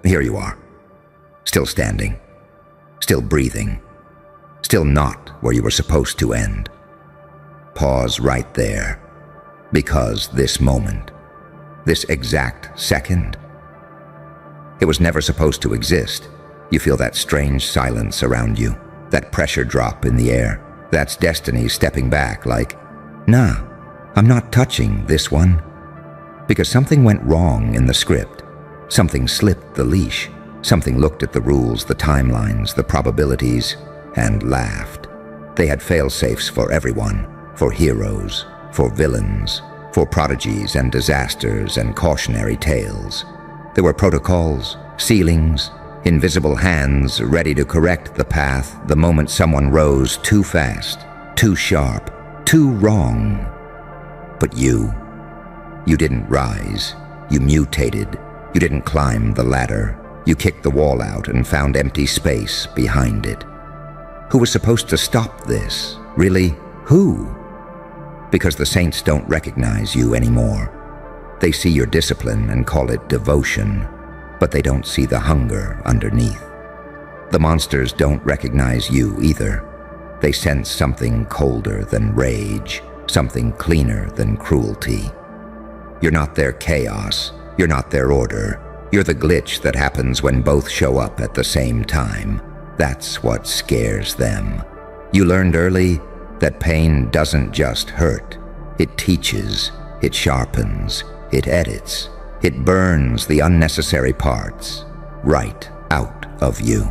here you are. Still standing. Still breathing. Still not where you were supposed to end. Pause right there. Because this moment, this exact second, it was never supposed to exist. You feel that strange silence around you, that pressure drop in the air. That's destiny stepping back like, nah, I'm not touching this one. Because something went wrong in the script. Something slipped the leash. Something looked at the rules, the timelines, the probabilities, and laughed. They had fail-safes for everyone, for heroes, for villains, for prodigies and disasters and cautionary tales. There were protocols, ceilings, invisible hands ready to correct the path the moment someone rose too fast, too sharp, too wrong. But you didn't rise. You mutated. You didn't climb the ladder. You kicked the wall out and found empty space behind it. Who was supposed to stop this? Really, who? Because the saints don't recognize you anymore. They see your discipline and call it devotion, but they don't see the hunger underneath. The monsters don't recognize you either. They sense something colder than rage, something cleaner than cruelty. You're not their chaos. You're not their order. You're the glitch that happens when both show up at the same time. That's what scares them. You learned early that pain doesn't just hurt. It teaches, it sharpens, it edits, it burns the unnecessary parts right out of you.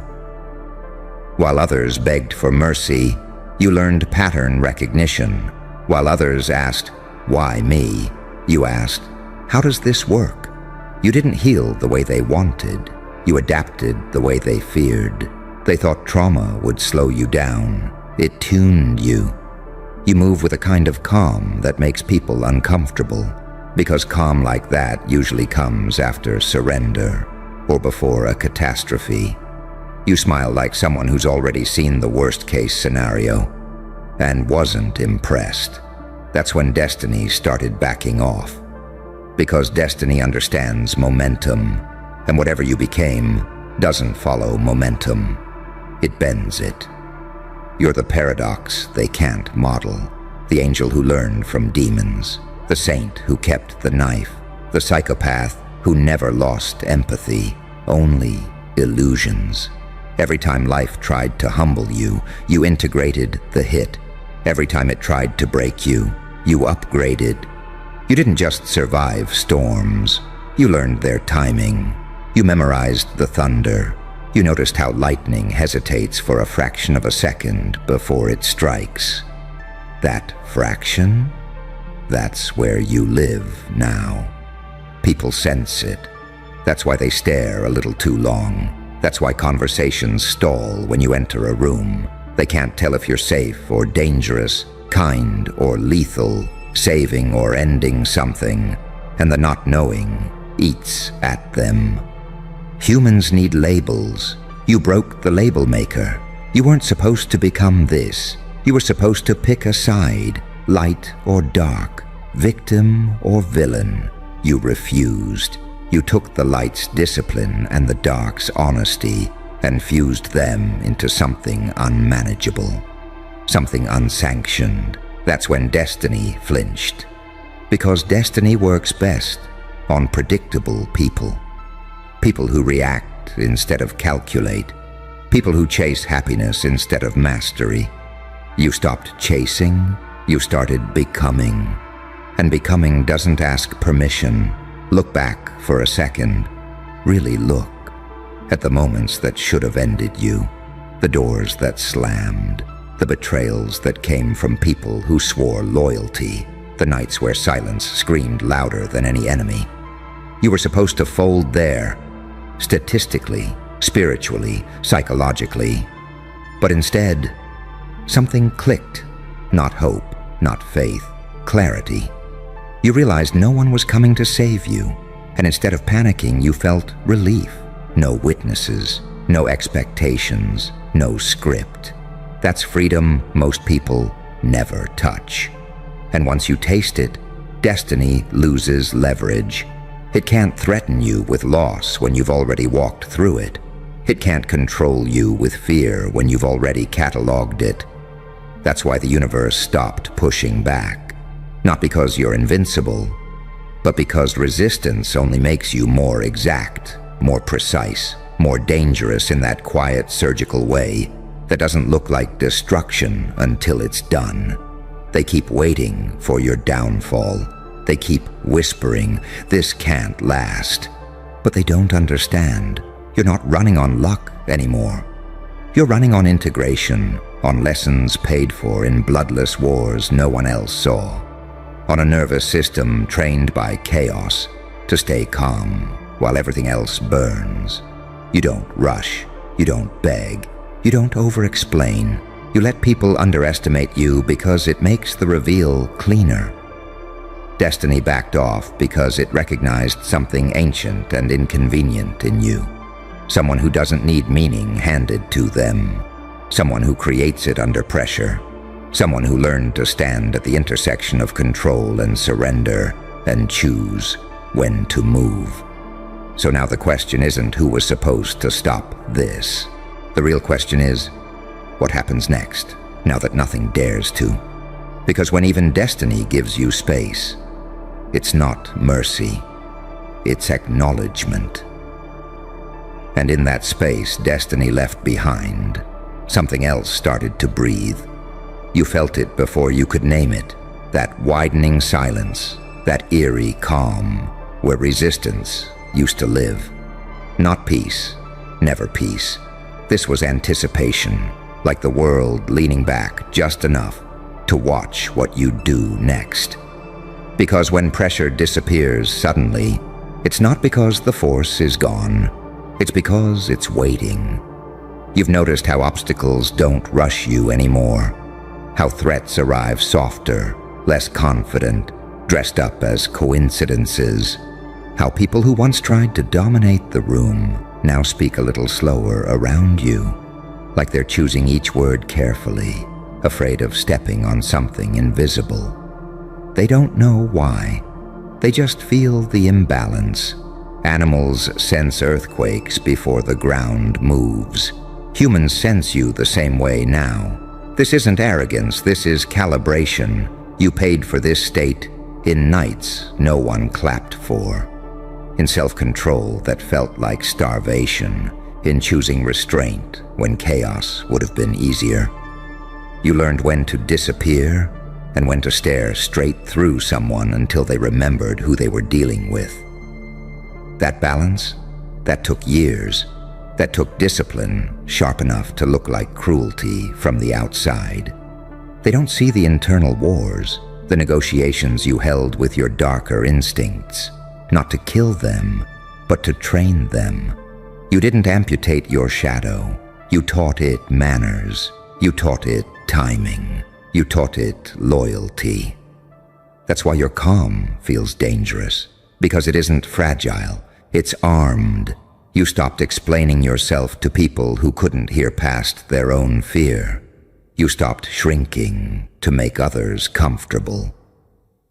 While others begged for mercy, you learned pattern recognition. While others asked, "Why me?" you asked, "How does this work?" You didn't heal the way they wanted. You adapted the way they feared. They thought trauma would slow you down. It tuned you. You move with a kind of calm that makes people uncomfortable, because calm like that usually comes after surrender or before a catastrophe. You smile like someone who's already seen the worst-case scenario and wasn't impressed. That's when destiny started backing off. Because destiny understands momentum, and whatever you became doesn't follow momentum. It bends it. You're the paradox they can't model, the angel who learned from demons, the saint who kept the knife, the psychopath who never lost empathy, only illusions. Every time life tried to humble you, you integrated the hit. Every time it tried to break you, you upgraded. You didn't just survive storms. You learned their timing. You memorized the thunder. You noticed how lightning hesitates for a fraction of a second before it strikes. That fraction? That's where you live now. People sense it. That's why they stare a little too long. That's why conversations stall when you enter a room. They can't tell if you're safe or dangerous, kind or lethal, saving or ending something, and the not knowing eats at them. Humans need labels. You broke the label maker. You weren't supposed to become this. You were supposed to pick a side, light or dark, victim or villain. You refused. You took the light's discipline and the dark's honesty and fused them into something unmanageable, something unsanctioned. That's when destiny flinched. Because destiny works best on predictable people. People who react instead of calculate. People who chase happiness instead of mastery. You stopped chasing, you started becoming. And becoming doesn't ask permission. Look back for a second. Really look at the moments that should have ended you. The doors that slammed. The betrayals that came from people who swore loyalty. The nights where silence screamed louder than any enemy. You were supposed to fold there, statistically, spiritually, psychologically. But instead, something clicked. Not hope, not faith, clarity. You realized no one was coming to save you, and instead of panicking, you felt relief. No witnesses, no expectations, no script. That's freedom most people never touch. And once you taste it, destiny loses leverage. It can't threaten you with loss when you've already walked through it. It can't control you with fear when you've already cataloged it. That's why the universe stopped pushing back. Not because you're invincible, but because resistance only makes you more exact, more precise, more dangerous in that quiet surgical way that doesn't look like destruction until it's done. They keep waiting for your downfall. They keep whispering, "This can't last." But they don't understand. You're not running on luck anymore. You're running on integration, on lessons paid for in bloodless wars no one else saw, on a nervous system trained by chaos to stay calm while everything else burns. You don't rush. You don't beg. You don't over-explain. You let people underestimate you because it makes the reveal cleaner. Destiny backed off because it recognized something ancient and inconvenient in you. Someone who doesn't need meaning handed to them. Someone who creates it under pressure. Someone who learned to stand at the intersection of control and surrender and choose when to move. So now the question isn't who was supposed to stop this. The real question is, what happens next, now that nothing dares to? Because when even destiny gives you space, it's not mercy, it's acknowledgement. And in that space destiny left behind, something else started to breathe. You felt it before you could name it, that widening silence, that eerie calm, where resistance used to live. Not peace, never peace. This was anticipation, like the world leaning back just enough to watch what you do next. Because when pressure disappears suddenly, it's not because the force is gone. It's because it's waiting. You've noticed how obstacles don't rush you anymore, how threats arrive softer, less confident, dressed up as coincidences, how people who once tried to dominate the room now speak a little slower around you, like they're choosing each word carefully, afraid of stepping on something invisible. They don't know why. They just feel the imbalance. Animals sense earthquakes before the ground moves. Humans sense you the same way now. This isn't arrogance, this is calibration. You paid for this state in nights no one clapped for. In self-control that felt like starvation. In choosing restraint when chaos would have been easier. You learned when to disappear and when to stare straight through someone until they remembered who they were dealing with. That balance, that took years. That took discipline sharp enough to look like cruelty from the outside. They don't see the internal wars, the negotiations you held with your darker instincts, not to kill them, but to train them. You didn't amputate your shadow. You taught it manners. You taught it timing. You taught it loyalty. That's why your calm feels dangerous, because it isn't fragile. It's armed. You stopped explaining yourself to people who couldn't hear past their own fear. You stopped shrinking to make others comfortable.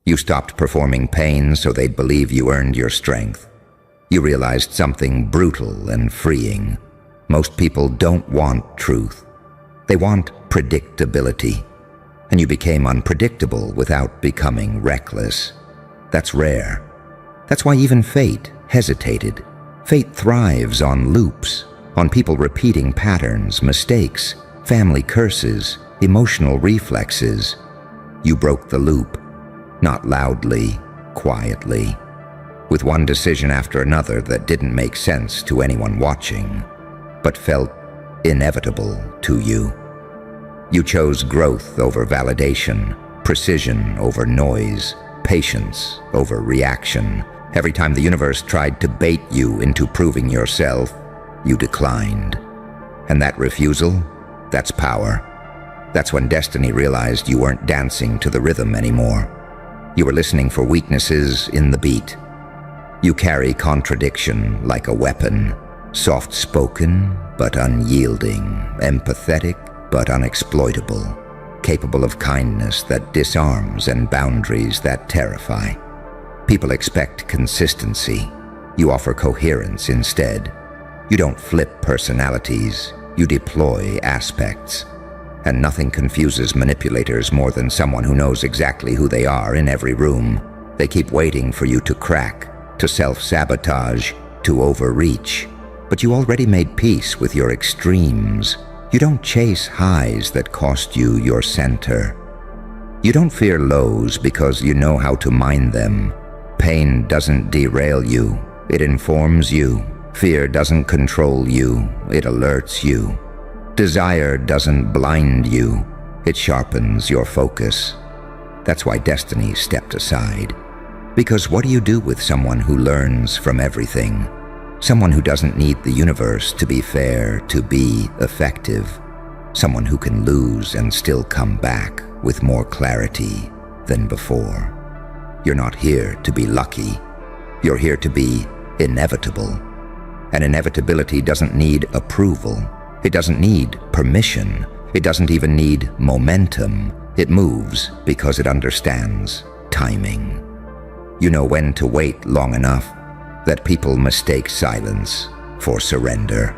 You stopped performing pain so they'd believe you earned your strength. You realized something brutal and freeing. Most people don't want truth. They want predictability. And you became unpredictable without becoming reckless. That's rare. That's why even fate hesitated. Fate thrives on loops, on people repeating patterns, mistakes, family curses, emotional reflexes. You broke the loop, not loudly, quietly, with one decision after another that didn't make sense to anyone watching, but felt inevitable to you. You chose growth over validation, precision over noise, patience over reaction. Every time the universe tried to bait you into proving yourself, you declined. And that refusal, that's power. That's when destiny realized you weren't dancing to the rhythm anymore. You were listening for weaknesses in the beat. You carry contradiction like a weapon, soft-spoken but unyielding, empathetic but unexploitable, capable of kindness that disarms and boundaries that terrify. People expect consistency. You offer coherence instead. You don't flip personalities, you deploy aspects. And nothing confuses manipulators more than someone who knows exactly who they are in every room. They keep waiting for you to crack, to self-sabotage, to overreach. But you already made peace with your extremes. You don't chase highs that cost you your center. You don't fear lows because you know how to mine them. Pain doesn't derail you, it informs you. Fear doesn't control you, it alerts you. Desire doesn't blind you, it sharpens your focus. That's why destiny stepped aside. Because what do you do with someone who learns from everything? Someone who doesn't need the universe to be fair, to be effective. Someone who can lose and still come back with more clarity than before. You're not here to be lucky. You're here to be inevitable. And inevitability doesn't need approval. It doesn't need permission. It doesn't even need momentum. It moves because it understands timing. You know when to wait long enough that people mistake silence for surrender,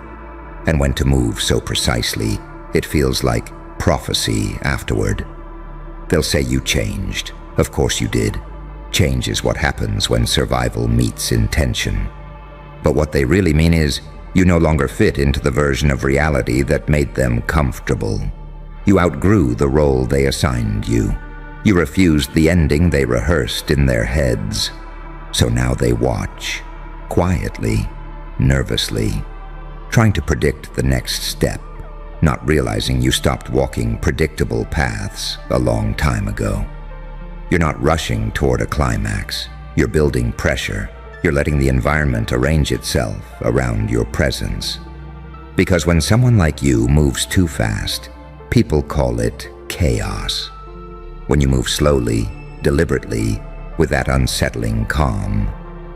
and when to move so precisely it feels like prophecy afterward. They'll say you changed. Of course you did. Change is what happens when survival meets intention. But what they really mean is, you no longer fit into the version of reality that made them comfortable. You outgrew the role they assigned you. You refused the ending they rehearsed in their heads. So now they watch, quietly, nervously, trying to predict the next step, not realizing you stopped walking predictable paths a long time ago. You're not rushing toward a climax. You're building pressure. You're letting the environment arrange itself around your presence. Because when someone like you moves too fast, people call it chaos. When you move slowly, deliberately, with that unsettling calm,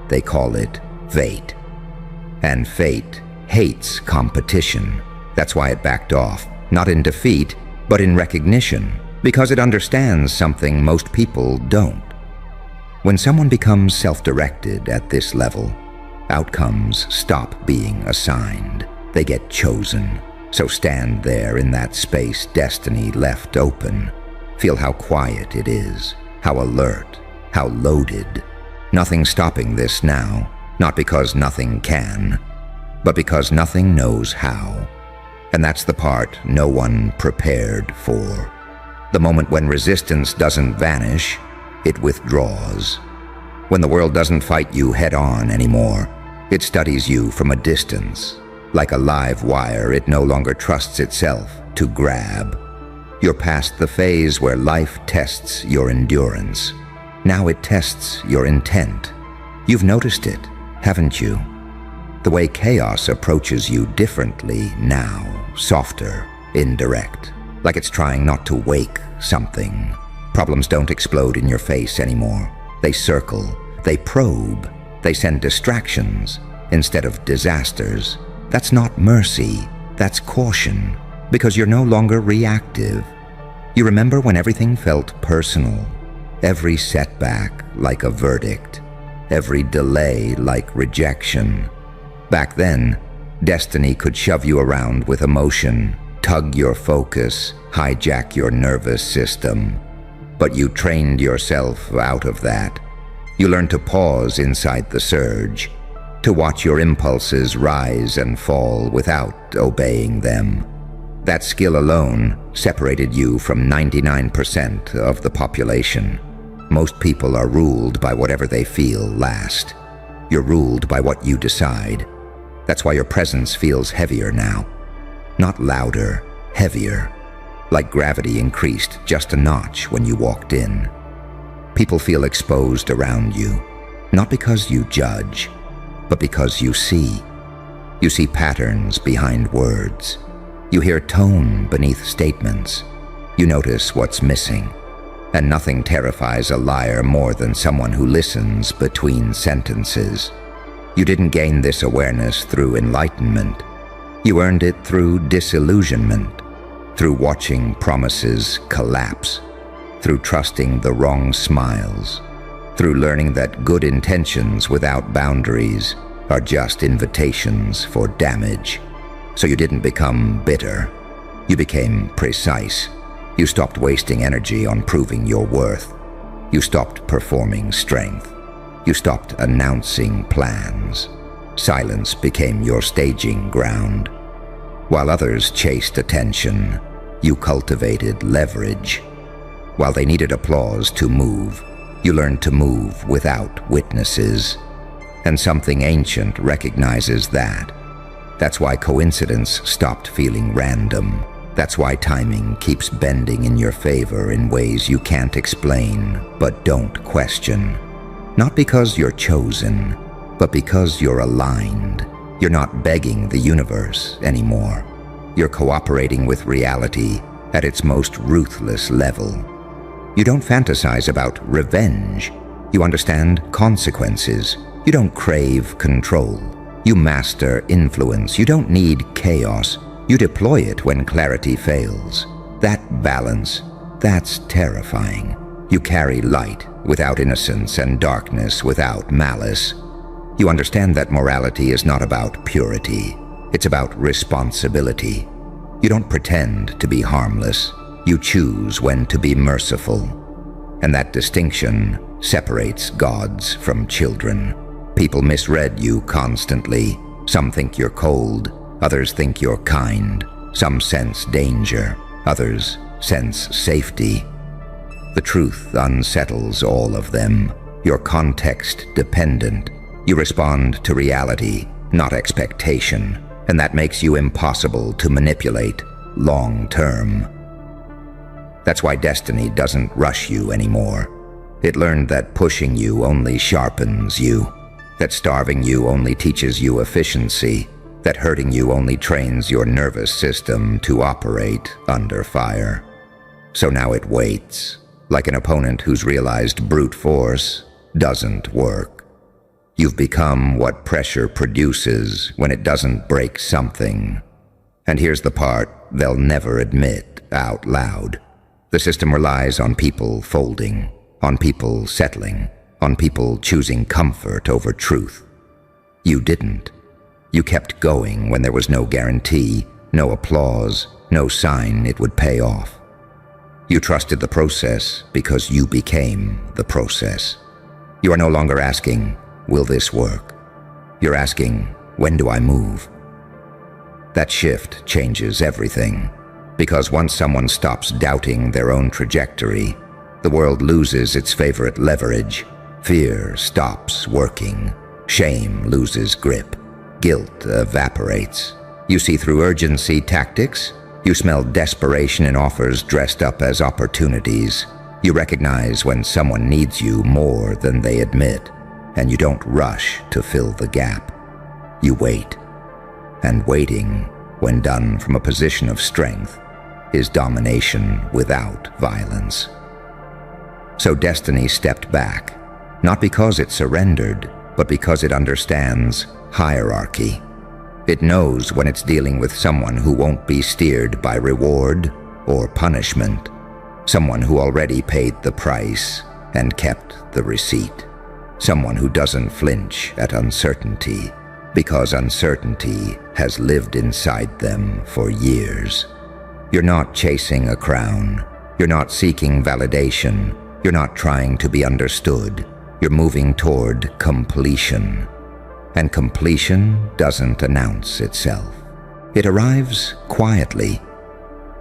they call it fate. And fate hates competition. That's why it backed off, not in defeat, but in recognition, because it understands something most people don't. When someone becomes self-directed at this level, outcomes stop being assigned. They get chosen. So stand there in that space destiny left open. Feel how quiet it is, how alert, how loaded. Nothing stopping this now, not because nothing can, but because nothing knows how. And that's the part no one prepared for. The moment when resistance doesn't vanish, it withdraws. When the world doesn't fight you head-on anymore, it studies you from a distance. Like a live wire, it no longer trusts itself to grab. You're past the phase where life tests your endurance. Now it tests your intent. You've noticed it, haven't you? The way chaos approaches you differently now, softer, indirect, like it's trying not to wake something. Problems don't explode in your face anymore. They circle, they probe, they send distractions instead of disasters. That's not mercy, that's caution, because you're no longer reactive. You remember when everything felt personal, every setback like a verdict, every delay like rejection. Back then, destiny could shove you around with emotion, tug your focus, hijack your nervous system. But you trained yourself out of that. You learned to pause inside the surge, to watch your impulses rise and fall without obeying them. That skill alone separated you from 99% of the population. Most people are ruled by whatever they feel last. You're ruled by what you decide. That's why your presence feels heavier now. Not louder, heavier. Like gravity increased just a notch when you walked in. People feel exposed around you, not because you judge, but because you see. You see patterns behind words. You hear tone beneath statements. You notice what's missing. And nothing terrifies a liar more than someone who listens between sentences. You didn't gain this awareness through enlightenment. You earned it through disillusionment, through watching promises collapse, through trusting the wrong smiles, through learning that good intentions without boundaries are just invitations for damage. So you didn't become bitter. You became precise. You stopped wasting energy on proving your worth. You stopped performing strength. You stopped announcing plans. Silence became your staging ground. While others chased attention, you cultivated leverage. While they needed applause to move, you learned to move without witnesses. And something ancient recognizes that. That's why coincidence stopped feeling random. That's why timing keeps bending in your favor in ways you can't explain, but don't question. Not because you're chosen, but because you're aligned. You're not begging the universe anymore. You're cooperating with reality at its most ruthless level. You don't fantasize about revenge. You understand consequences. You don't crave control. You master influence. You don't need chaos. You deploy it when clarity fails. That balance, that's terrifying. You carry light without innocence and darkness without malice. You understand that morality is not about purity. It's about responsibility. You don't pretend to be harmless. You choose when to be merciful. And that distinction separates gods from children. People misread you constantly. Some think you're cold. Others think you're kind. Some sense danger. Others sense safety. The truth unsettles all of them. You're context dependent. You respond to reality, not expectation, and that makes you impossible to manipulate long term. That's why destiny doesn't rush you anymore. It learned that pushing you only sharpens you, that starving you only teaches you efficiency, that hurting you only trains your nervous system to operate under fire. So now it waits, like an opponent who's realized brute force doesn't work. You've become what pressure produces when it doesn't break something. And here's the part they'll never admit out loud. The system relies on people folding, on people settling, on people choosing comfort over truth. You didn't. You kept going when there was no guarantee, no applause, no sign it would pay off. You trusted the process because you became the process. You are no longer asking, will this work? You're asking, when do I move? That shift changes everything, because once someone stops doubting their own trajectory, the world loses its favorite leverage. Fear stops working. Shame loses grip. Guilt evaporates. You see through urgency tactics. You smell desperation in offers dressed up as opportunities. You recognize when someone needs you more than they admit, and you don't rush to fill the gap. You wait. And waiting, when done from a position of strength, is domination without violence. So destiny stepped back, not because it surrendered, but because it understands hierarchy. It knows when it's dealing with someone who won't be steered by reward or punishment, someone who already paid the price and kept the receipt, someone who doesn't flinch at uncertainty, because uncertainty has lived inside them for years. You're not chasing a crown. You're not seeking validation. You're not trying to be understood. You're moving toward completion. And completion doesn't announce itself. It arrives quietly,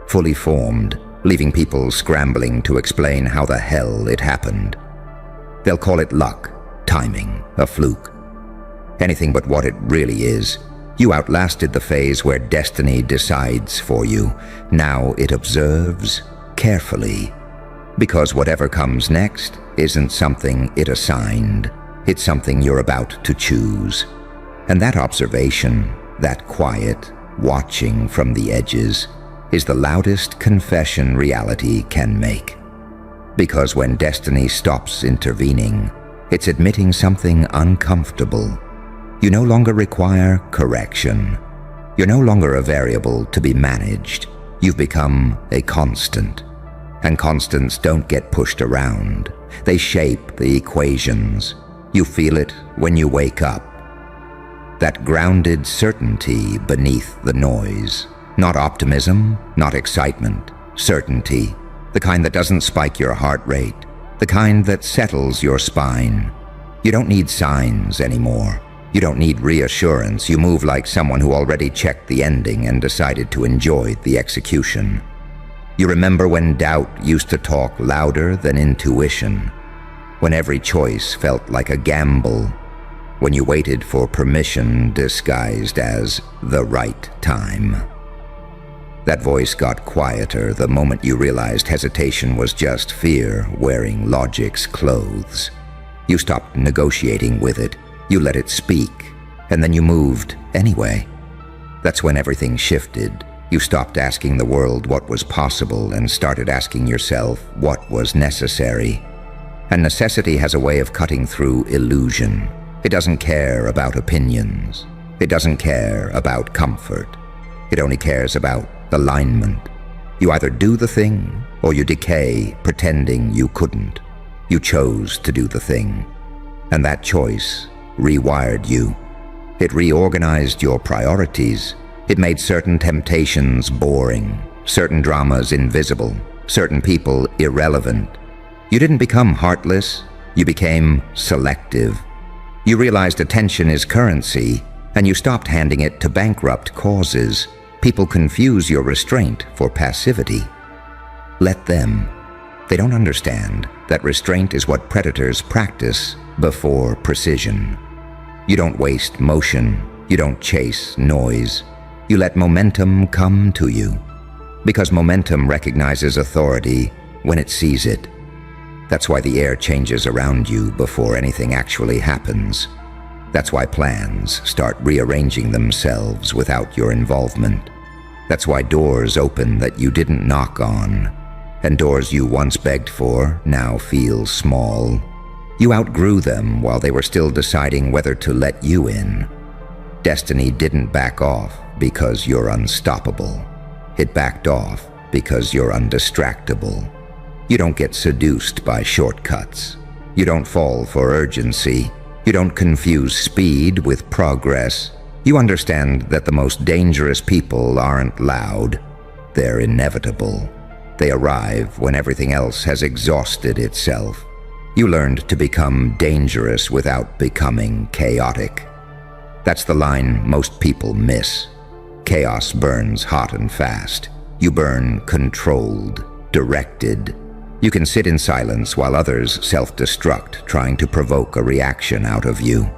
fully formed, leaving people scrambling to explain how the hell it happened. They'll call it luck, timing, a fluke. Anything but what it really is. You outlasted the phase where destiny decides for you. Now it observes carefully, because whatever comes next isn't something it assigned. It's something you're about to choose. And that observation, that quiet, watching from the edges, is the loudest confession reality can make. Because when destiny stops intervening, it's admitting something uncomfortable. You no longer require correction. You're no longer a variable to be managed. You've become a constant. And constants don't get pushed around. They shape the equations. You feel it when you wake up. That grounded certainty beneath the noise. Not optimism, not excitement. Certainty. The kind that doesn't spike your heart rate. The kind that settles your spine. You don't need signs anymore. You don't need reassurance. You move like someone who already checked the ending and decided to enjoy the execution. You remember when doubt used to talk louder than intuition, when every choice felt like a gamble, when you waited for permission disguised as the right time. That voice got quieter the moment you realized hesitation was just fear wearing logic's clothes. You stopped negotiating with it. You let it speak, and then you moved anyway. That's when everything shifted. You stopped asking the world what was possible and started asking yourself what was necessary. And necessity has a way of cutting through illusion. It doesn't care about opinions. It doesn't care about comfort. It only cares about alignment. You either do the thing or you decay pretending you couldn't. You chose to do the thing. And that choice rewired you. It reorganized your priorities. It made certain temptations boring, certain dramas invisible, certain people irrelevant. You didn't become heartless. You became selective. You realized attention is currency, and you stopped handing it to bankrupt causes. People confuse your restraint for passivity. Let them. They don't understand that restraint is what predators practice before precision. You don't waste motion. You don't chase noise. You let momentum come to you. Because momentum recognizes authority when it sees it. That's why the air changes around you before anything actually happens. That's why plans start rearranging themselves without your involvement. That's why doors open that you didn't knock on, and doors you once begged for now feel small. You outgrew them while they were still deciding whether to let you in. Destiny didn't back off because you're unstoppable. It backed off because you're undistractable. You don't get seduced by shortcuts. You don't fall for urgency. You don't confuse speed with progress. You understand that the most dangerous people aren't loud. They're inevitable. They arrive when everything else has exhausted itself. You learned to become dangerous without becoming chaotic. That's the line most people miss. Chaos burns hot and fast. You burn controlled, directed. You can sit in silence while others self-destruct, trying to provoke a reaction out of you.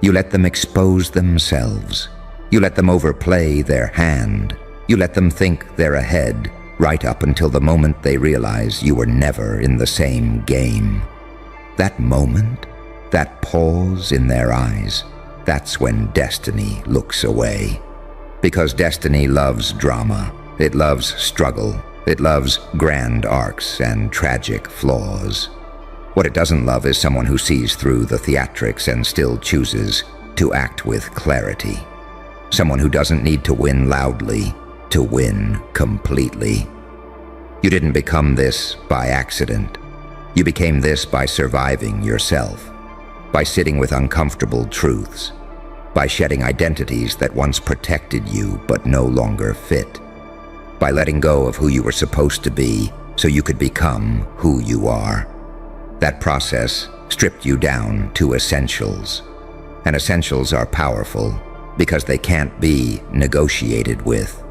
You let them expose themselves. You let them overplay their hand. You let them think they're ahead, right up until the moment they realize you were never in the same game. That moment, that pause in their eyes, that's when destiny looks away. Because destiny loves drama. It loves struggle. It loves grand arcs and tragic flaws. What it doesn't love is someone who sees through the theatrics and still chooses to act with clarity. Someone who doesn't need to win loudly to win completely. You didn't become this by accident. You became this by surviving yourself, by sitting with uncomfortable truths, by shedding identities that once protected you but no longer fit, by letting go of who you were supposed to be so you could become who you are. That process stripped you down to essentials. And essentials are powerful because they can't be negotiated with.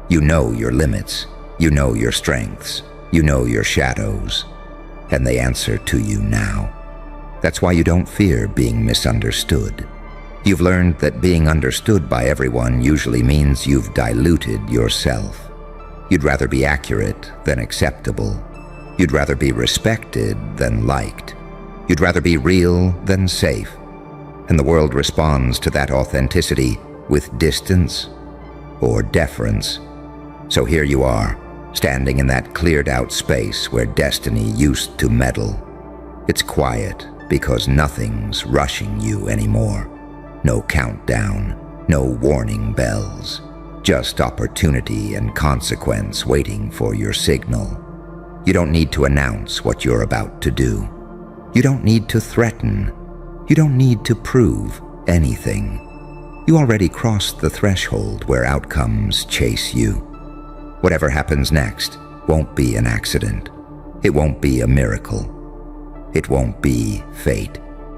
You know your limits. You know your strengths. You know your shadows. And they answer to you now. That's why you don't fear being misunderstood. You've learned that being understood by everyone usually means you've diluted yourself. You'd rather be accurate than acceptable. You'd rather be respected than liked. You'd rather be real than safe. And the world responds to that authenticity with distance or deference. So here you are, standing in that cleared-out space where destiny used to meddle. It's quiet because nothing's rushing you anymore. No countdown, no warning bells. Just opportunity and consequence waiting for your signal. You don't need to announce what you're about to do. You don't need to threaten. You don't need to prove anything. You already crossed the threshold where outcomes chase you. Whatever happens next won't be an accident. It won't be a miracle. It won't be fate.